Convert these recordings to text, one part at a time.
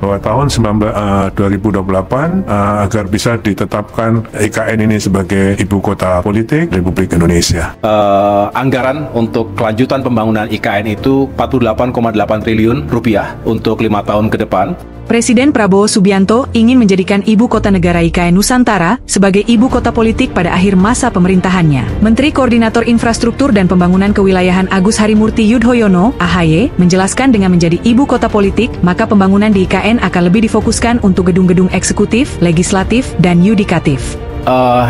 bahwa tahun 2028 agar bisa ditetapkan IKN ini sebagai ibu kota politik Republik Indonesia. Anggaran untuk kelanjutan pembangunan IKN itu 48,8 triliun rupiah untuk 5 tahun ke depan. Presiden Prabowo Subianto ingin menjadikan ibu kota negara IKN Nusantara sebagai ibu kota politik pada akhir masa pemerintahannya. Menteri Koordinator Infrastruktur dan Pembangunan Kewilayahan Agus Harimurti Yudhoyono, AHY, menjelaskan dengan menjadi ibu kota politik, maka pembangunan di IKN akan lebih difokuskan untuk gedung-gedung eksekutif, legislatif, dan yudikatif.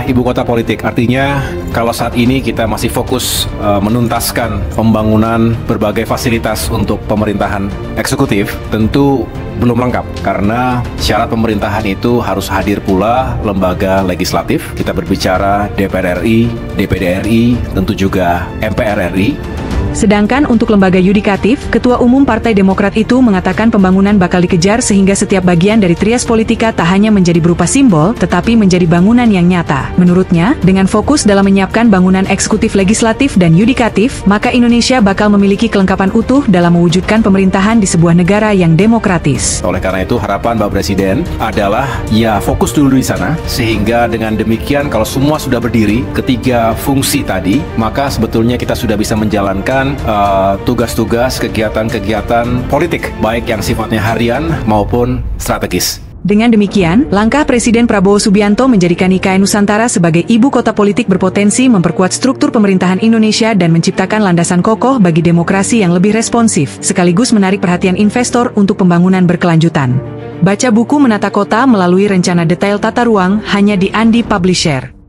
Ibu kota politik artinya kalau saat ini kita masih fokus menuntaskan pembangunan berbagai fasilitas untuk pemerintahan eksekutif, tentu belum lengkap karena syarat pemerintahan itu harus hadir pula lembaga legislatif. Kita berbicara DPR RI, DPD RI, tentu juga MPR RI. Sedangkan untuk lembaga yudikatif, Ketua Umum Partai Demokrat itu mengatakan pembangunan bakal dikejar sehingga setiap bagian dari trias politika tak hanya menjadi berupa simbol, tetapi menjadi bangunan yang nyata. Menurutnya, dengan fokus dalam menyiapkan bangunan eksekutif, legislatif, dan yudikatif, maka Indonesia bakal memiliki kelengkapan utuh dalam mewujudkan pemerintahan di sebuah negara yang demokratis. Oleh karena itu, harapan Bapak Presiden adalah ya fokus dulu di sana, sehingga dengan demikian kalau semua sudah berdiri, ketiga fungsi tadi, maka sebetulnya kita sudah bisa menjalankan tugas-tugas, kegiatan-kegiatan politik, baik yang sifatnya harian maupun strategis. Dengan demikian, langkah Presiden Prabowo Subianto menjadikan IKN Nusantara sebagai ibu kota politik berpotensi memperkuat struktur pemerintahan Indonesia dan menciptakan landasan kokoh bagi demokrasi yang lebih responsif, sekaligus menarik perhatian investor untuk pembangunan berkelanjutan. Baca buku Menata Kota melalui rencana detail tata ruang hanya di Andi Publisher.